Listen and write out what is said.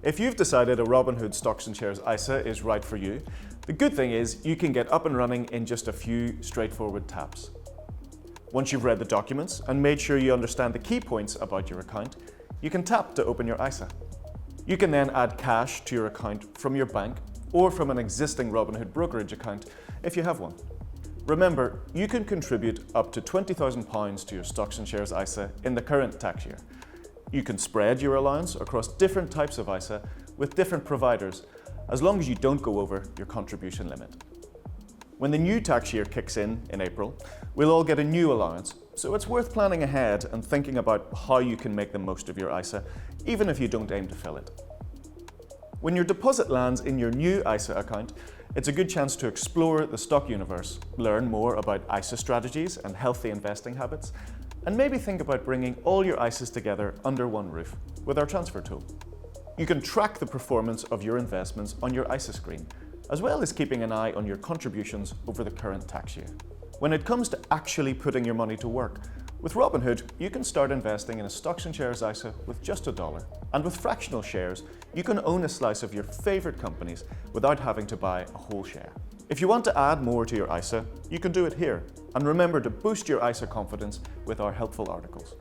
If you've decided a Robinhood Stocks and Shares ISA is right for you, the good thing is you can get up and running in just a few straightforward taps. Once you've read the documents and made sure you understand the key points about your account, you can tap to open your ISA. You can then add cash to your account from your bank or from an existing Robinhood brokerage account if you have one. Remember, you can contribute up to £20,000 to your Stocks and Shares ISA in the current tax year. You can spread your allowance across different types of ISA with different providers, as long as you don't go over your contribution limit. When the new tax year kicks in April, we'll all get a new allowance, so it's worth planning ahead and thinking about how you can make the most of your ISA, even if you don't aim to fill it. When your deposit lands in your new ISA account, it's a good chance to explore the stock universe, learn more about ISA strategies and healthy investing habits, and maybe think about bringing all your ISAs together under one roof with our transfer tool. You can track the performance of your investments on your ISA screen, as well as keeping an eye on your contributions over the current tax year. When it comes to actually putting your money to work, with Robinhood, you can start investing in a Stocks and Shares ISA with just $1. And with fractional shares, you can own a slice of your favorite companies without having to buy a whole share. If you want to add more to your ISA, you can do it here. And remember to boost your ISA confidence with our helpful articles.